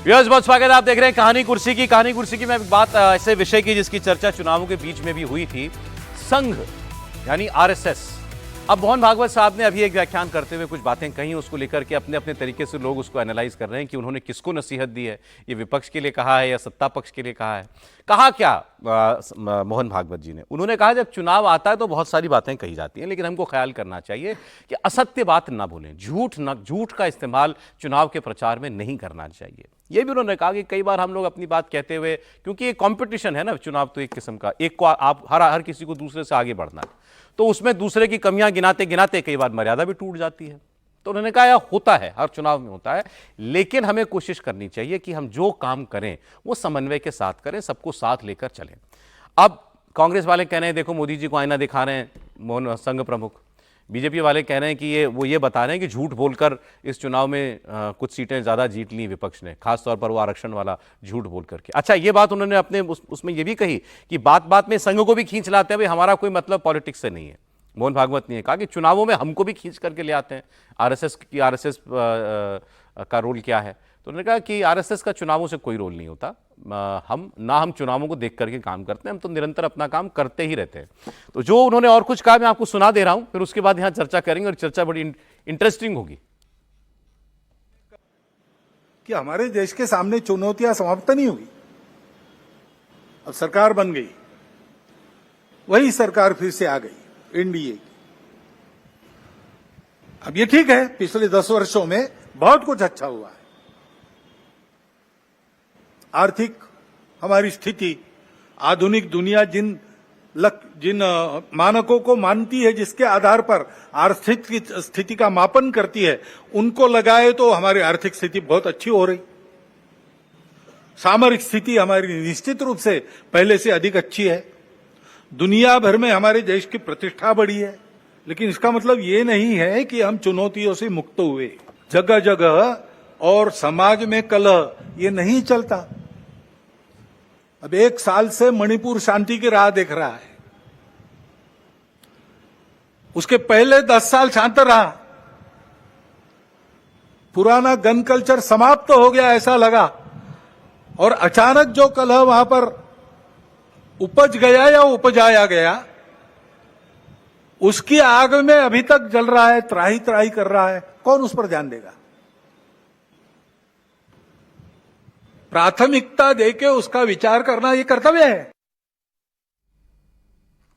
Viewers, बहुत स्वागत है। आप देख रहे हैं कहानी कुर्सी की मैं बात ऐसे विषय की जिसकी चर्चा चुनावों के बीच में भी हुई थी, संघ यानी आरएसएस। अब मोहन भागवत साहब ने अभी एक व्याख्यान करते हुए कुछ बातें कही, उसको लेकर के अपने अपने तरीके से लोग उसको एनालाइज कर रहे हैं कि उन्होंने किसको नसीहत दी है, ये विपक्ष के लिए कहा है या सत्ता पक्ष के लिए कहा है। कहा क्या मोहन भागवत जी ने? उन्होंने कहा जब चुनाव आता है तो बहुत सारी बातें कही जाती हैं, लेकिन हमको ख्याल करना चाहिए कि असत्य बात ना बोलें, झूठ का इस्तेमाल चुनाव के प्रचार में नहीं करना चाहिए। ये भी उन्होंने कहा कि कई बार हम लोग अपनी बात कहते हुए, क्योंकि एक कंपटीशन है ना, चुनाव तो एक किस्म का, एक को आप हर किसी को दूसरे से आगे बढ़ना है, तो उसमें दूसरे की कमियां गिनाते गिनाते कई बार मर्यादा भी टूट जाती है। तो उन्होंने कहा यह होता है, हर चुनाव में होता है, लेकिन हमें कोशिश करनी चाहिए कि हम जो काम करें वो समन्वय के साथ करें, सबको साथ लेकर चलें। अब कांग्रेस वाले कह रहे हैं देखो मोदी जी को आईना दिखा रहे हैं मोहन संघ प्रमुख, बीजेपी वाले कह रहे हैं कि ये बता रहे हैं कि झूठ बोलकर इस चुनाव में कुछ सीटें ज़्यादा जीत ली विपक्ष ने, खासतौर पर वो आरक्षण वाला झूठ बोल करके। अच्छा, ये बात उन्होंने अपने उसमें ये भी कही कि बात बात में संघ को भी खींच लाते हैं, भाई हमारा कोई मतलब पॉलिटिक्स से नहीं है। मोहन भागवत ने कहा कि चुनावों में हमको भी खींच करके ले आते हैं, आरएसएस का रोल क्या है? तो उन्होंने कहा कि आरएसएस का चुनावों से कोई रोल नहीं होता, हम चुनावों को देख करके काम करते हैं, हम तो निरंतर अपना काम करते ही रहते हैं। तो जो उन्होंने और कुछ कहा मैं आपको सुना दे रहा हूं, फिर उसके बाद यहां चर्चा करेंगे और चर्चा बड़ी इंटरेस्टिंग होगी। कि हमारे देश के सामने चुनौतियां समाप्त नहीं हुई। अब सरकार बन गई, वही सरकार फिर से आ गई एनडीए की। अब ये ठीक है, पिछले 10 वर्षों में बहुत कुछ अच्छा हुआ है। आर्थिक हमारी स्थिति, आधुनिक दुनिया जिन मानकों को मानती है, जिसके आधार पर आर्थिक स्थिति का मापन करती है, उनको लगाए तो हमारी आर्थिक स्थिति बहुत अच्छी हो रही। सामरिक स्थिति हमारी निश्चित रूप से पहले से अधिक अच्छी है। दुनिया भर में हमारे देश की प्रतिष्ठा बढ़ी है। लेकिन इसका मतलब ये नहीं है कि हम चुनौतियों से मुक्त हुए। जगह जगह और समाज में कलह ये नहीं चलता। अब 1 साल से मणिपुर शांति की राह देख रहा है, उसके पहले 10 साल शांत रहा। पुराना गन कल्चर समाप्त हो गया ऐसा लगा, और अचानक जो कलह वहां पर उपज गया या उपजाया गया, उसकी आग में अभी तक जल रहा है, त्राही त्राही कर रहा है। कौन उस पर ध्यान देगा? प्राथमिकता देके उसका विचार करना ये कर्तव्य है।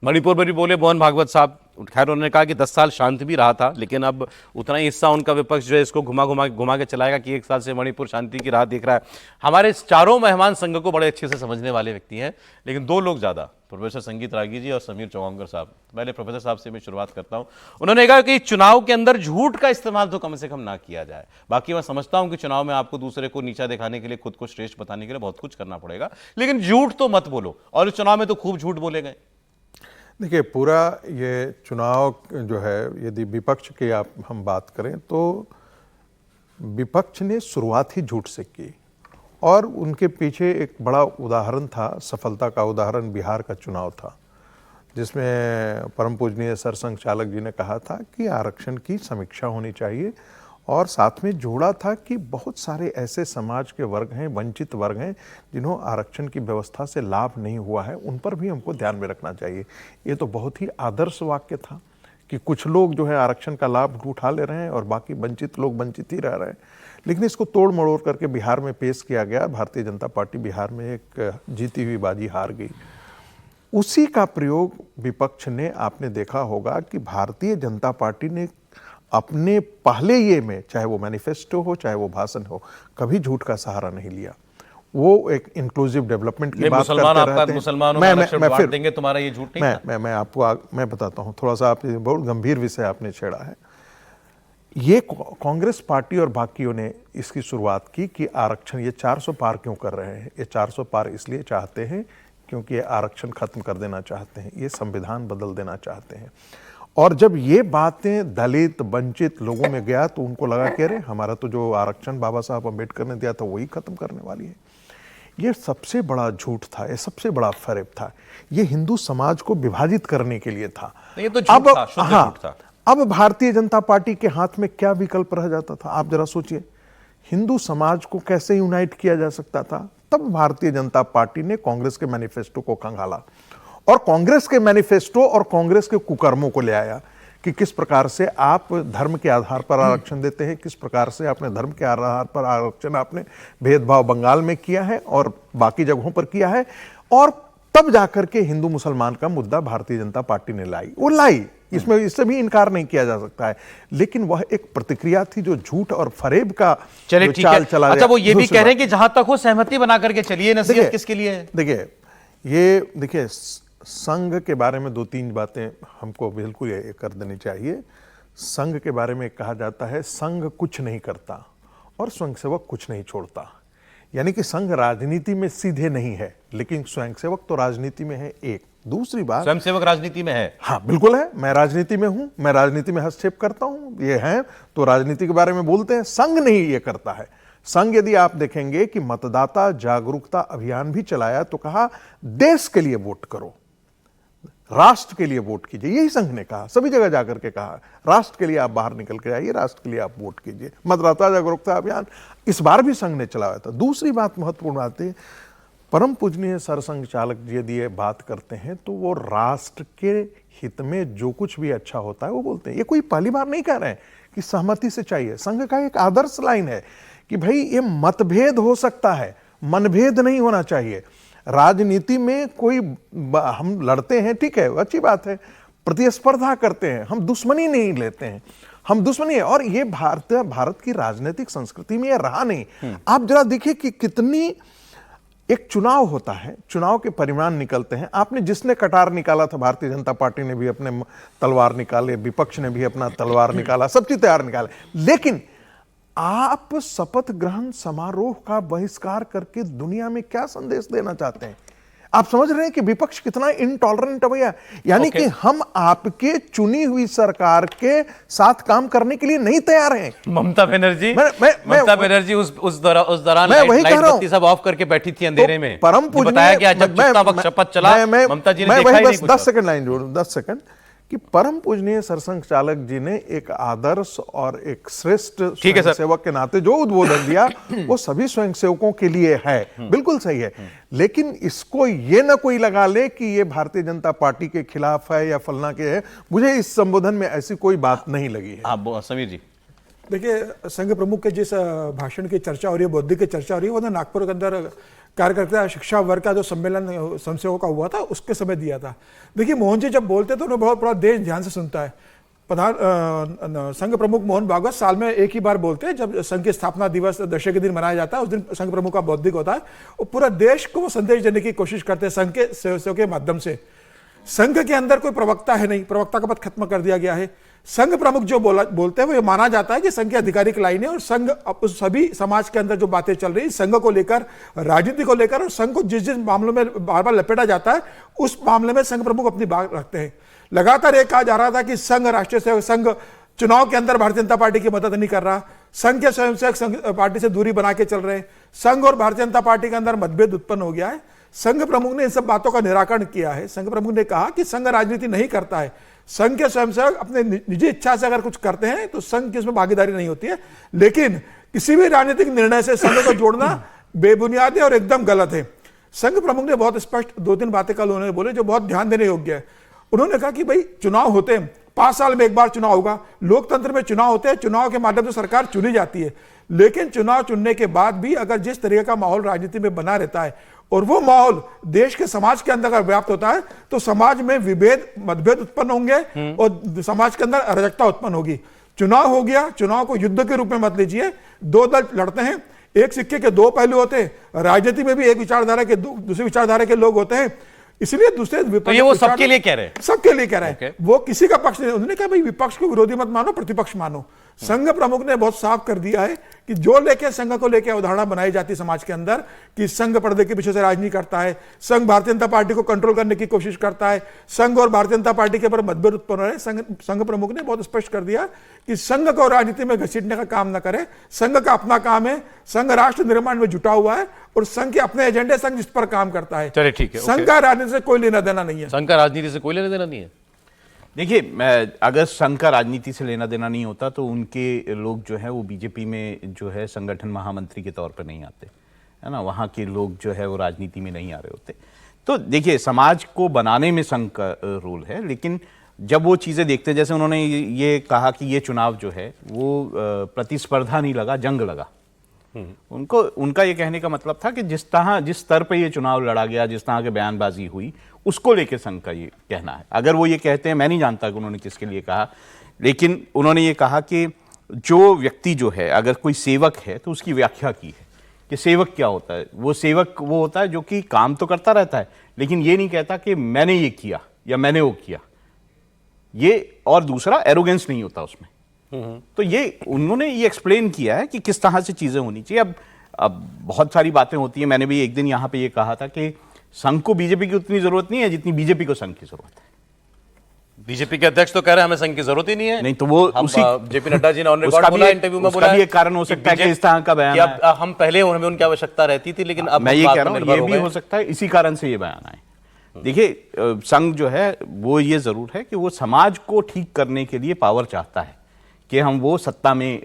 मणिपुर में भी बोले मोहन भागवत साहब। खैर उन्होंने कहा कि 10 साल शांत भी रहा था, लेकिन अब उतना ही हिस्सा उनका विपक्ष जो है इसको घुमा के चलाएगा कि 1 साल से मणिपुर शांति की राह देख रहा है। हमारे चारों मेहमान संघ को बड़े अच्छे से समझने वाले व्यक्ति हैं, लेकिन 2 लोग ज्यादा, प्रोफेसर संगीत रागी जी और समीर चौगांकर साहब। पहले प्रोफेसर साहब से मैं शुरुआत करता हूं। उन्होंने कहा कि चुनाव के अंदर झूठ का इस्तेमाल तो कम से कम ना किया जाए। बाकी मैं समझता हूं कि चुनाव में आपको दूसरे को नीचा दिखाने के लिए, खुद को श्रेष्ठ बताने के लिए बहुत कुछ करना पड़ेगा, लेकिन झूठ तो मत बोलो। और इस चुनाव में तो खूब झूठ बोले गए। देखिए, पूरा ये चुनाव जो है, यदि विपक्ष की हम बात करें तो विपक्ष ने शुरुआत ही झूठ से की, और उनके पीछे एक बड़ा उदाहरण था, सफलता का उदाहरण बिहार का चुनाव था, जिसमें परम पूजनीय सरसंघ चालक जी ने कहा था कि आरक्षण की समीक्षा होनी चाहिए, और साथ में जोड़ा था कि बहुत सारे ऐसे समाज के वर्ग हैं, वंचित वर्ग हैं, जिन्हों आरक्षण की व्यवस्था से लाभ नहीं हुआ है, उन पर भी हमको ध्यान में रखना चाहिए। ये तो बहुत ही आदर्श वाक्य था कि कुछ लोग जो है आरक्षण का लाभ उठा ले रहे हैं और बाकी वंचित लोग वंचित ही रह रहे हैं। लेकिन इसको तोड़ मड़ोड़ करके बिहार में पेश किया गया। भारतीय जनता पार्टी बिहार में एक जीती हुई बाजी हार गई। उसी का प्रयोग विपक्ष ने, आपने देखा होगा कि भारतीय जनता पार्टी ने अपने पहले ये में, चाहे वो मैनिफेस्टो हो चाहे वो भाषण हो, कभी झूठ का सहारा नहीं लिया। वो एक इंक्लूसिव डेवलपमेंट की बात करते रहते हैं। मुसलमानों में आरक्षण बांट देंगे, तुम्हारा ये झूठ नहीं था। मैं आपको मैं बताता हूँ, थोड़ा सा आप बहुत गंभीर विषय आपने छेड़ा है। ये कांग्रेस पार्टी और बाकियों ने इसकी शुरुआत की कि आरक्षण ये 400 पार क्यों कर रहे हैं। ये 400 पार इसलिए चाहते हैं क्योंकि ये आरक्षण खत्म कर देना चाहते हैं, ये संविधान बदल देना चाहते हैं। और जब ये बातें दलित वंचित लोगों में गया तो उनको लगा कि अरे हमारा तो जो आरक्षण बाबा साहब अम्बेडकर ने दिया था वही खत्म करने वाली है। ये सबसे बड़ा झूठ था, ये सबसे बड़ा फरेब था। ये हिंदू समाज को विभाजित करने के लिए था। ये तो झूठ था, शुद्ध झूठ था। अब भारतीय जनता पार्टी के हाथ में क्या विकल्प रह जाता था? आप जरा सोचिए, हिंदू समाज को कैसे यूनाइट किया जा सकता था, तब भारतीय जनता पार्टी ने कांग्रेस के मैनिफेस्टो को खंगाला और कांग्रेस के मैनिफेस्टो और कांग्रेस के कुकर्मों को ले आया कि किस प्रकार से आप धर्म के आधार पर आरक्षण देते हैं, किस प्रकार से आपने धर्म के आधार पर आरक्षण आपने भेदभाव बंगाल में किया है और बाकी जगहों पर किया है, और तब जाकर के हिंदू मुसलमान का मुद्दा भारतीय जनता पार्टी ने लाई, इसमें इससे भी इनकार नहीं किया जा सकता है। लेकिन वह एक प्रतिक्रिया थी जो झूठ और फरेब का चलिए ठीक है। चला। अच्छा, वो ये भी कह रहे हैं कि जहां तक हो सहमति बना करके चलिए, नसीहत किसके लिए है? देखिए संघ के बारे में 2-3 बातें हमको बिल्कुल ये कर देनी चाहिए। संघ के बारे में कहा जाता है संघ कुछ नहीं करता और स्वयंसेवक कुछ नहीं छोड़ता, यानी कि संघ राजनीति में सीधे नहीं है, लेकिन स्वयंसेवक तो राजनीति में है। एक दूसरी बात, स्वयंसेवक राजनीति में है। हाँ बिल्कुल है, मैं राजनीति में हूं, मैं राजनीति में हस्तक्षेप करता हूं, ये है तो राजनीति के बारे में बोलते हैं। संघ नहीं ये करता है। संघ यदि आप देखेंगे कि मतदाता जागरूकता अभियान भी चलाया तो कहा देश के लिए वोट करो, राष्ट्र के लिए वोट कीजिए, यही संघ ने कहा, सभी जगह जाकर के कहा राष्ट्र के लिए आप बाहर निकल के आइए, राष्ट्र के लिए आप वोट कीजिए। मतदाता जागरूकता अभियान इस बार भी संघ ने चलाया था। दूसरी बात, महत्वपूर्ण बात है, परम पूजनीय सरसंघ चालक जी यदि ये बात करते हैं तो वो राष्ट्र के हित में जो कुछ भी अच्छा होता है वो बोलते हैं। ये कोई पहली बार नहीं कह रहे हैं कि सहमति से चाहिए। संघ का एक आदर्श लाइन है कि भाई ये मतभेद हो सकता है, मनभेद नहीं होना चाहिए। राजनीति में कोई हम लड़ते हैं, ठीक है, अच्छी बात है, प्रतिस्पर्धा करते हैं, हम दुश्मनी नहीं लेते हैं, हम दुश्मनी है। और ये भारत की राजनीतिक संस्कृति में ये रहा नहीं। आप जरा देखिए कि कितनी, एक चुनाव होता है, चुनाव के परिणाम निकलते हैं। आपने जिसने कटार निकाला था, भारतीय जनता पार्टी ने भी अपने तलवार निकाले, विपक्ष ने भी अपना तलवार निकाला, सब चीज तैयार निकाले, लेकिन आप शपथ ग्रहण समारोह का बहिष्कार करके दुनिया में क्या संदेश देना चाहते हैं? आप समझ रहे हैं कि विपक्ष कितना इनटॉलरेंट है भैया, यानी कि हम आपके चुनी हुई सरकार के साथ काम करने के लिए नहीं तैयार हैं। ममता बनर्जी उस दौरान लाइट बत्ती सब ऑफ करके बैठी थी अंधेरे में। परम पूजनीय, बताया गया जब जितना वक्त शपथ चला, ममता जी ने देखा ही नहीं कुछ। 10 सेकंड लाइन जोड़ूं, 10 सेकंड, कि परम पूजनीय सरसंघ चालक जी ने एक आदर्श और एक श्रेष्ठ स्वयंसेवक के नाते जो उद्बोधन दिया वो सभी स्वयंसेवकों के लिए है, बिल्कुल सही है। लेकिन इसको ये ना कोई लगा ले कि ये भारतीय जनता पार्टी के खिलाफ है या फलना के है। मुझे इस संबोधन में ऐसी कोई बात नहीं लगी है। हाँ समीर जी, देखिए, संघ प्रमुख के जिस भाषण की चर्चा हो रही है, बौद्धिक की चर्चा हो रही है, वो नागपुर के अंदर कार्यकर्ता शिक्षा वर्ग का जो सम्मेलन स्वयंसेवकों का हुआ था उसके समय दिया था। देखिए, मोहन जी जब बोलते तो उन्हें बहुत बड़ा देश ध्यान से सुनता है। संघ प्रमुख मोहन भागवत साल में एक ही बार बोलते हैं, जब संघ की स्थापना दिवस दशक दिन मनाया जाता है, उस दिन संघ प्रमुख का बौद्धिक होता है और पूरा देश को वो संदेश देने की कोशिश करते हैं संघ के स्वयंसेवकों के माध्यम से। संघ के अंदर कोई प्रवक्ता है नहीं, प्रवक्ता का पद खत्म कर दिया गया है। संघ प्रमुख जो बोलते हैं वो ये माना जाता है कि संघ की आधिकारिक लाइन है और संघ सभी समाज के अंदर जो बातें चल रही संघ को लेकर, राजनीति को लेकर, और संघ को जिस जिस मामलों में बार बार लपेटा जाता है उस मामले में संघ प्रमुख अपनी बात रखते हैं। लगातार ये कहा जा रहा था कि संघ, राष्ट्रीय सेवक संघ चुनाव के अंदर भारतीय जनता पार्टी की मदद नहीं कर रहा, संघ के स्वयंसेवक संघ पार्टी से दूरी बना के चल रहे हैं, संघ और भारतीय जनता पार्टी के अंदर मतभेद उत्पन्न हो गया है। संघ प्रमुख ने इन सब बातों का निराकरण किया है। संघ प्रमुख ने कहा कि संघ राजनीति नहीं करता है, संघ के स्वयंसेवक अपने निजी इच्छा से अगर कुछ करते हैं तो संघ की इसमें भागीदारी नहीं होती है, लेकिन किसी भी राजनीतिक निर्णय से संघ को जोड़ना बेबुनियाद है और एकदम गलत है। संघ प्रमुख ने बहुत स्पष्ट 2-3 बातें कल उन्होंने बोले जो बहुत ध्यान देने योग्य है। उन्होंने कहा कि भाई चुनाव होते हैं, 5 साल में एक बार चुनाव होगा, लोकतंत्र में चुनाव होते हैं, चुनाव के माध्यम से सरकार चुनी जाती है, लेकिन चुनाव चुनने के बाद भी अगर जिस तरीके का माहौल राजनीति में बना रहता है और वो माहौल देश के समाज के अंदर अगर व्याप्त होता है तो समाज में विभेद, मतभेद उत्पन्न होंगे और समाज के अंदर अराजकता उत्पन्न होगी। चुनाव हो गया, चुनाव को युद्ध के रूप में मत लीजिए। 2 दल लड़ते हैं, एक सिक्के के 2 पहलू होते हैं। राजनीति में भी एक विचारधारा के दूसरी विचारधारा के लोग होते हैं, इसलिए दूसरे तो ये वो सबके लिए कह रहे हैं, सबके लिए कह रहे हैं, वो किसी का पक्ष नहीं। उन्होंने कहा भाई विपक्ष को विरोधी मत मानो, प्रतिपक्ष मानो। संघ प्रमुख ने बहुत साफ कर दिया है कि जो लेके संघ को लेकर अवधारणा बनाई जाती है समाज के अंदर कि संघ पर्दे के पीछे से राजनीति करता है, संघ भारतीय जनता पार्टी को कंट्रोल करने की कोशिश करता है, संघ और भारतीय जनता पार्टी के ऊपर मतभेद उत्पन्न हो रहे हैं, संघ प्रमुख ने बहुत स्पष्ट कर दिया कि संघ को राजनीति में घसीटने का काम न करे। संघ का अपना काम है, संघ राष्ट्र निर्माण में जुटा हुआ है और संघ के अपने एजेंडे, संघ जिस पर काम करता है। चलिए ठीक है, संघ का राजनीति से कोई लेना देना नहीं है। संघ का राजनीति से कोई लेना देना नहीं है। देखिए, अगर संघ का राजनीति से लेना देना नहीं होता तो उनके लोग जो है वो बीजेपी में जो है संगठन महामंत्री के तौर पर नहीं आते, है ना। वहाँ के लोग जो है वो राजनीति में नहीं आ रहे होते। तो देखिए, समाज को बनाने में संघ का रोल है, लेकिन जब वो चीज़ें देखते हैं, जैसे उन्होंने ये कहा कि ये चुनाव जो है वो प्रतिस्पर्धा नहीं लगा, जंग लगा। उनका ये कहने का मतलब था कि जिस स्तर पे ये चुनाव लड़ा गया, जिस तरह की बयानबाजी हुई, उसको लेके संघ का ये कहना है। अगर वो ये कहते हैं, मैं नहीं जानता कि उन्होंने किसके लिए कहा, लेकिन उन्होंने ये कहा कि जो व्यक्ति जो है, अगर कोई सेवक है तो उसकी व्याख्या की है कि सेवक क्या होता है। वो सेवक वो होता है जो कि काम तो करता रहता है, लेकिन ये नहीं कहता कि मैंने ये किया या मैंने वो किया। ये और दूसरा, एरोगेंस नहीं होता उसमें। तो ये उन्होंने ये एक्सप्लेन किया है कि किस तरह से चीजें होनी चाहिए। अब बहुत सारी बातें होती हैं। मैंने भी एक दिन यहां पे ये कहा था कि संघ को बीजेपी की उतनी जरूरत नहीं है जितनी बीजेपी को संघ की जरूरत है। बीजेपी के अध्यक्ष तो कह रहे हैं हमें संघ की जरूरत ही नहीं है। नहीं तो वो उसी जेपी नड्डा जी ने ऑन रिकॉर्ड बोला, इंटरव्यू में बोला, भी एक कारण हो सकता है कि इस तरह का बयान कि अब हम पहले हमें उनकी आवश्यकता रहती थी, लेकिन अब मैं ये कह रहा हूं ये भी हो सकता है इसी कारण से ये बयान आए। देखिए, संघ जो है वो ये जरूर है कि वो समाज को ठीक करने के लिए पावर चाहता है कि हम वो सत्ता में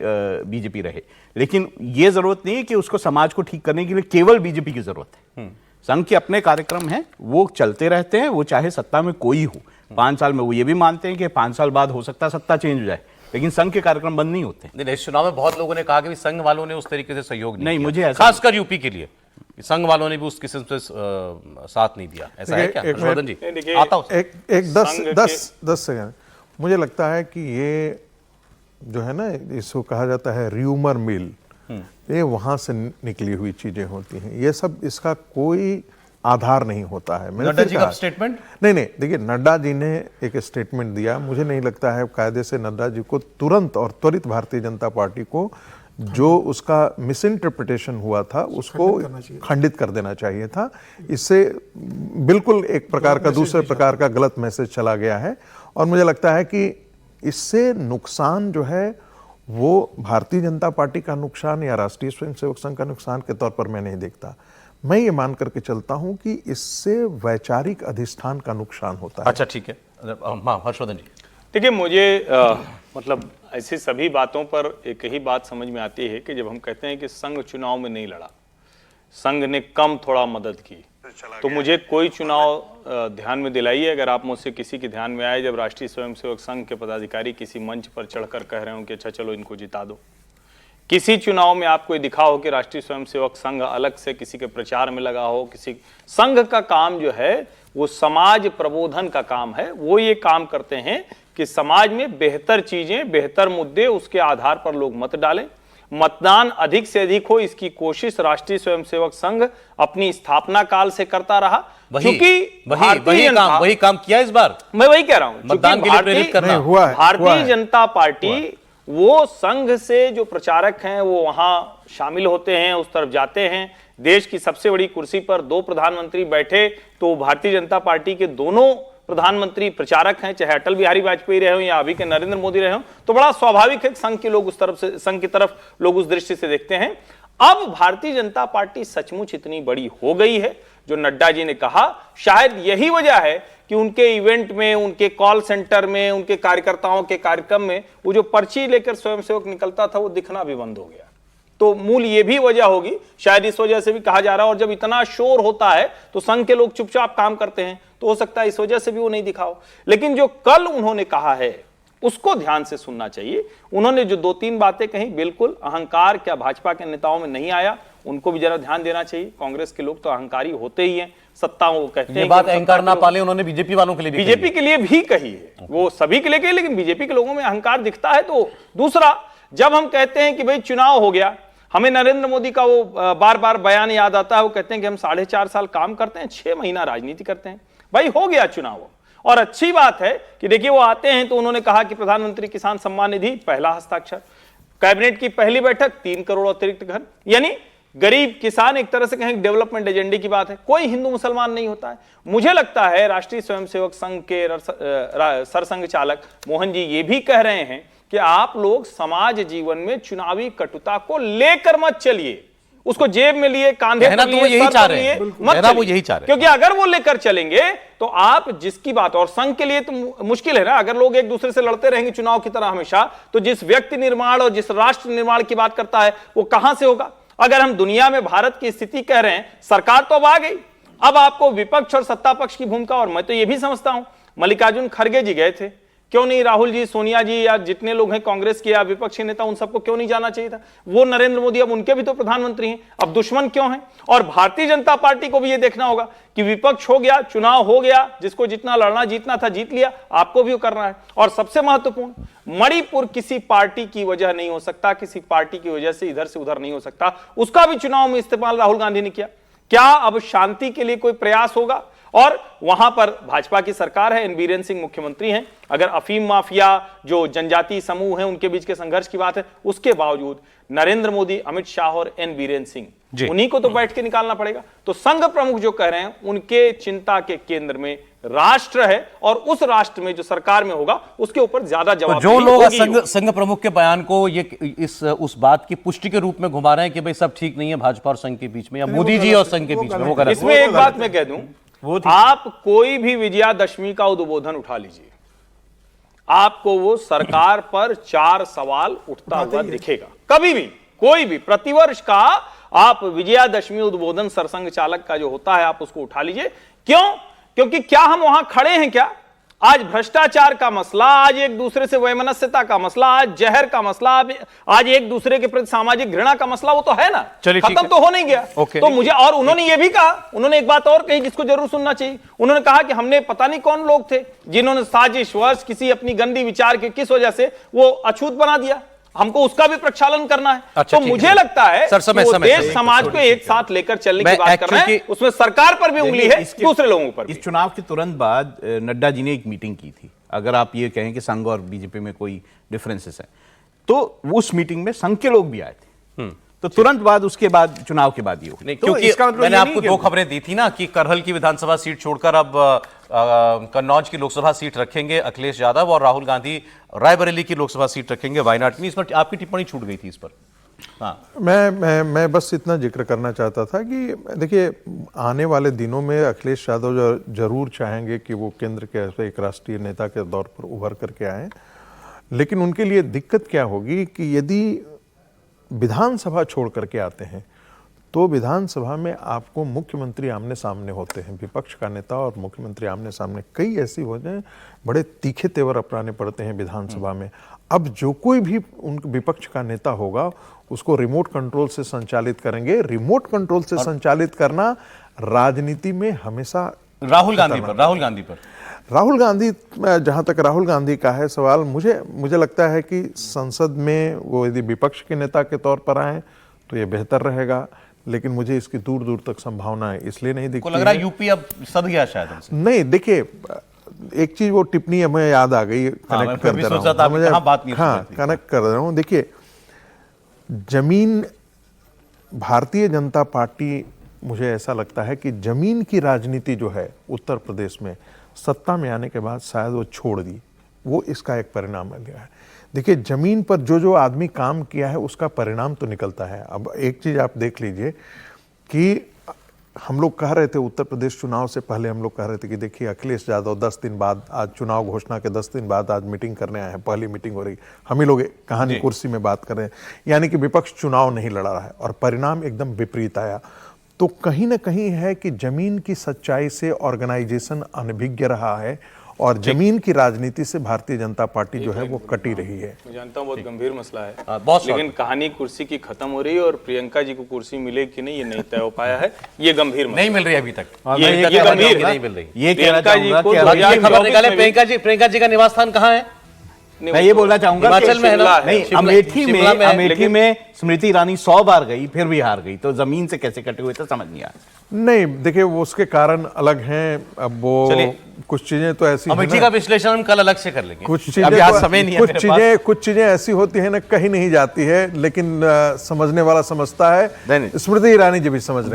बीजेपी रहे, लेकिन ये जरूरत नहीं है कि उसको समाज को ठीक करने के लिए केवल बीजेपी की जरूरत है। संघ के अपने कार्यक्रम हैं, वो चलते रहते हैं, वो चाहे सत्ता में कोई हो। 5 साल में वो ये भी मानते हैं कि 5 साल बाद हो सकता है सत्ता चेंज हो जाए, लेकिन संघ के कार्यक्रम बंद नहीं होते। नहीं, इस चुनाव में बहुत लोगों ने कहा कि संघ वालों ने उस तरीके से सहयोग नहीं किया। मुझे ऐसा खासकर यूपी के लिए संघ वालों ने भी उस किस्म से साथ नहीं दिया। ऐसा है क्या हर्षवर्धन जी? आता हूं एक 10 सेकंड। मुझे लगता है कि ये जो है ना, इसको कहा जाता है र्यूमर मिल, ये वहां से निकली हुई चीजें होती हैं। ये सब, इसका कोई आधार नहीं होता है। नड्डा जी का स्टेटमेंट नहीं, देखिए, नड्डा जी ने एक स्टेटमेंट दिया। मुझे नहीं लगता है कायदे से नड्डा जी को तुरंत और त्वरित भारतीय जनता पार्टी को जो उसका मिस इंटरप्रिटेशन हुआ था उसको खंडित कर देना चाहिए था। इससे बिल्कुल एक प्रकार का दूसरे प्रकार का गलत मैसेज चला गया है, और मुझे लगता है कि इससे नुकसान जो है वो भारतीय जनता पार्टी का नुकसान या राष्ट्रीय स्वयंसेवक संघ का नुकसान के तौर पर मैं नहीं देखता। मैं ये मान करके चलता हूं कि इससे वैचारिक अधिष्ठान का नुकसान होता है। अच्छा, ठीक है। हर्षवर्धन जी, देखिए, मुझे मतलब ऐसी सभी बातों पर एक ही बात समझ में आती है कि जब हम कहते हैं कि संघ चुनाव में नहीं लड़ा, संघ ने कम थोड़ा मदद की, तो मुझे कोई चुनाव ध्यान में दिलाइए अगर आप मुझसे किसी के ध्यान में आए जब राष्ट्रीय स्वयंसेवक संघ के पदाधिकारी किसी मंच पर चढ़कर कह रहे हो कि अच्छा चलो इनको जिता दो। किसी चुनाव में आपको दिखा हो कि राष्ट्रीय स्वयंसेवक संघ अलग से किसी के प्रचार में लगा हो। किसी संघ का काम जो है वो समाज प्रबोधन का काम है। वो ये काम करते हैं कि समाज में बेहतर चीजें, बेहतर मुद्दे, उसके आधार पर लोग मत डालें, मतदान अधिक से अधिक हो, इसकी कोशिश राष्ट्रीय स्वयंसेवक संघ अपनी स्थापना काल से करता रहा। क्योंकि वही काम किया इस बार। मैं वही कह रहा हूं, मतदान के लिए प्रेरित करना हुआ है। भारतीय जनता पार्टी वो संघ से जो प्रचारक हैं वो वहां शामिल होते हैं, उस तरफ जाते हैं। देश की सबसे बड़ी कुर्सी पर 2 प्रधानमंत्री बैठे तो भारतीय जनता पार्टी के दोनों प्रधानमंत्री प्रचारक हैं, चाहे अटल बिहारी वाजपेयी रहे हो या अभी के नरेंद्र मोदी रहे हो। तो बड़ा स्वाभाविक है संघ के लोग उस तरफ से, संघ की तरफ लोग उस दृष्टि से देखते हैं। अब भारतीय जनता पार्टी सचमुच इतनी बड़ी हो गई है, जो नड्डा जी ने कहा, शायद यही वजह है कि उनके इवेंट में, उनके कॉल सेंटर में, उनके कार्यकर्ताओं के कार्यक्रम में वो जो पर्ची लेकर स्वयंसेवक निकलता था वो दिखना भी बंद हो गया। तो मूल ये भी वजह होगी, शायद इस वजह से भी कहा जा रहा है। और जब इतना शोर होता है तो संघ के लोग चुपचाप काम करते हैं, तो हो सकता है इस वजह से भी वो नहीं दिखाओ। लेकिन जो कल उन्होंने कहा है उसको ध्यान से सुनना चाहिए। उन्होंने जो 2-3 बातें कही, बिल्कुल अहंकार क्या भाजपा के नेताओं में नहीं आया, उनको भी जरा ध्यान देना चाहिए। कांग्रेस के लोग तो अहंकारी होते ही हैं, सत्ता वो कहते हैं। ये बात अहंकार ना पाले उन्होंने बीजेपी वालों के लिए भी बीजेपी के लिए भी कही है, वो सभी के लिए कही, लेकिन बीजेपी के लोगों में अहंकार दिखता है। तो दूसरा, जब हम कहते हैं कि भाई चुनाव हो गया, हमें नरेंद्र मोदी का वो बार बार बयान याद आता है। वो कहते हैं कि हम 4.5 साल काम करते हैं, 6 महीना राजनीति करते हैं। भाई हो गया चुनाव। और अच्छी बात है कि देखिए वो आते हैं तो उन्होंने कहा कि प्रधानमंत्री किसान सम्मान निधि पहला हस्ताक्षर, कैबिनेट की पहली बैठक 3 करोड़ अतिरिक्त घर, यानी गरीब किसान, एक तरह से कहें डेवलपमेंट एजेंडे की बात है। कोई हिंदू मुसलमान नहीं होता है। मुझे लगता है राष्ट्रीय स्वयंसेवक संघ के सरसंघ चालक मोहन जी ये भी कह रहे हैं कि आप लोग समाज जीवन में चुनावी कटुता को लेकर मत चलिए, उसको जेब में लिए, कांधे कहना पर तो वो लिए, यही सर चाह पर रहे हैं। लिए, बिल्कुल। मत कहना वो चलिए। यही चाह रहे हैं। क्योंकि अगर वो लेकर चलेंगे तो आप जिसकी बात, और संघ के लिए तो मुश्किल है ना, अगर लोग एक दूसरे से लड़ते रहेंगे चुनाव की तरह हमेशा, तो जिस व्यक्ति निर्माण और जिस राष्ट्र निर्माण की बात करता है वो कहां से होगा। अगर हम दुनिया में भारत की स्थिति कह रहे हैं, सरकार तो अब आ गई, अब आपको विपक्ष और सत्ता पक्ष की भूमिका, और मैं तो यह भी समझता हूं मल्लिकार्जुन खड़गे जी गए थे, क्यों नहीं राहुल जी, सोनिया जी, या जितने लोग हैं कांग्रेस के या विपक्ष के नेता, उन सबको क्यों नहीं जाना चाहिए था। वो नरेंद्र मोदी अब उनके भी तो प्रधानमंत्री हैं, अब दुश्मन क्यों हैं। और भारतीय जनता पार्टी को भी ये देखना होगा कि विपक्ष हो गया, चुनाव हो गया, जिसको जितना लड़ना जीतना था जीत लिया, आपको भी वो करना है। और सबसे महत्वपूर्ण, मणिपुर किसी पार्टी की वजह नहीं हो सकता, किसी पार्टी की वजह से इधर से उधर नहीं हो सकता, उसका भी चुनाव में इस्तेमाल राहुल गांधी ने किया। क्या अब शांति के लिए कोई प्रयास होगा। और वहां पर भाजपा की सरकार है, एन बीरेन सिंह मुख्यमंत्री हैं। अगर अफीम माफिया, जो जनजातीय समूह हैं, उनके बीच के संघर्ष की बात है, उसके बावजूद नरेंद्र मोदी, अमित शाह और एन बीरेन सिंह, उन्हीं को तो बैठ के निकालना पड़ेगा। तो संघ प्रमुख जो कह रहे हैं, उनके चिंता के केंद्र में राष्ट्र है, और उस राष्ट्र में जो सरकार में होगा उसके ऊपर ज्यादा तो जवाब जो लोग संघ प्रमुख के बयान को ये उस बात की पुष्टि के रूप में घुमा रहे हैं कि भाई सब ठीक नहीं है भाजपा और संघ के बीच में, या मोदी जी और संघ के बीच में, वो गलत है। इसमें एक बात मैं कह दूं, आप कोई भी विजयादशमी का उद्बोधन उठा लीजिए, आपको वो सरकार पर 4 सवाल उठता हुआ दिखेगा। कभी भी, कोई भी प्रतिवर्ष का आप विजयादशमी उद्बोधन सरसंघ चालक का जो होता है, आप उसको उठा लीजिए। क्यों? क्योंकि क्या हम वहां खड़े हैं क्या? आज भ्रष्टाचार का मसला, आज एक दूसरे से वैमनस्यता का मसला, आज जहर का मसला, आज एक दूसरे के प्रति सामाजिक घृणा का मसला, वो तो है ना, खत्म तो हो नहीं गया। तो मुझे, और उन्होंने ये भी कहा, उन्होंने एक बात और कही जिसको जरूर सुनना चाहिए। उन्होंने कहा कि हमने पता नहीं कौन लोग थे जिन्होंने साजिशवश किसी अपनी गंदी विचार के किस वजह से वो अछूत बना दिया, हमको उसका भी प्रक्षालन करना है। अच्छा, तो मुझे लगता है कि वो देश समाज को एक साथ लेकर चलने की बात कर रहे हैं, उसमें सरकार पर भी उंगली है, दूसरे लोगों पर। इस चुनाव के तुरंत बाद नड्डा जी ने एक मीटिंग की थी। अगर आप ये कहें कि संघ और बीजेपी में कोई डिफरेंसेस है, तो उस मीटिंग में संघ के लोग भी आए थे। तो तुरंत बाद, उसके बाद, चुनाव के बाद ये नहीं, क्योंकि मतलब मैंने आपको 2 खबरें दी थी ना कि करहल की विधानसभा सीट छोड़कर अब कन्नौज की लोकसभा सीट रखेंगे अखिलेश यादव, और राहुल गांधी रायबरेली की लोकसभा सीट रखेंगे वायनाड में। इस पर आपकी टिप्पणी छूट गई थी इस पर। हाँ, मैं बस इतना जिक्र करना चाहता था कि देखिए, आने वाले दिनों में अखिलेश यादव जरूर चाहेंगे कि वो केंद्र के एक राष्ट्रीय नेता के तौर पर उभर करके आए, लेकिन उनके लिए दिक्कत क्या होगी कि यदि विधानसभा छोड़ करके आते हैं तो विधानसभा में आपको मुख्यमंत्री आमने सामने होते हैं, विपक्ष का नेता और मुख्यमंत्री आमने सामने, कई ऐसी होते हैं, बड़े तीखे तेवर अपनाने पड़ते हैं विधानसभा में। अब जो कोई भी उन विपक्ष का नेता होगा उसको रिमोट कंट्रोल से संचालित करेंगे। रिमोट कंट्रोल से संचालित करना राजनीति में हमेशा राहुल गांधी जहां तक राहुल गांधी का है सवाल, मुझे लगता है कि संसद में वो यदि विपक्ष के नेता के तौर पर आए तो ये बेहतर रहेगा, लेकिन मुझे इसकी दूर दूर तक संभावना इसलिए नहीं दिखती। लग रहा है यूपी अब सद गया शायद हमसे। नहीं, देखिए, एक चीज, वो टिप्पणी हमें याद आ गई, कनेक्ट कर दे रहा हूं। देखिए, जमीन, भारतीय जनता पार्टी, मुझे ऐसा लगता है कि जमीन की राजनीति जो है उत्तर प्रदेश में सत्ता में आने के बाद शायद वो छोड़ दी, वो इसका एक परिणाम बन गया है। देखिए, जमीन पर जो आदमी काम किया है उसका परिणाम तो निकलता है। अब एक चीज आप देख लीजिए कि हम लोग कह रहे थे, उत्तर प्रदेश चुनाव से पहले हम लोग कह रहे थे कि देखिए अखिलेश यादव 10 दिन बाद, आज चुनाव घोषणा के 10 दिन बाद आज मीटिंग करने आए हैं, पहली मीटिंग हो रही, हम ही लोग कहानी कुर्सी में बात कर रहे हैं, यानी कि विपक्ष चुनाव नहीं लड़ा रहा है, और परिणाम एकदम विपरीत आया। तो कहीं ना कहीं है कि जमीन की सच्चाई से ऑर्गेनाइजेशन अनभिज्ञ रहा है, और जमीन की राजनीति से भारतीय जनता पार्टी जो है वो कटी रही है। मैं जानता हूँ बहुत गंभीर मसला है, लेकिन कहानी कुर्सी की खत्म हो रही है, और प्रियंका जी को कुर्सी मिले कि नहीं ये नहीं तय हो पाया है। ये गंभीर नहीं मिल रही अभी तक, ये गंभीर नहीं मिल रही। ये प्रियंका जी को खबर निकाले, प्रियंका जी का निवास स्थान कहाँ है? मैं ये बोलना चाहूंगा, हिमाचल में है ना? नहीं, अमेठी में स्मृति ईरानी 100 बार गई फिर भी हार गई, तो जमीन से कैसे कटे हुए तो समझ नहीं आया। नहीं, देखिए, वो उसके कारण अलग हैं। अब वो कुछ चीजें तो ऐसी, अमेठी का विश्लेषण हम कल अलग से कर लेंगे, कुछ चीजें अभी आज समय नहीं है। कुछ चीजें ऐसी होती है ना, कहीं नहीं जाती है, लेकिन समझने वाला समझता है। स्मृति ईरानी जी भी समझ रहे हैं।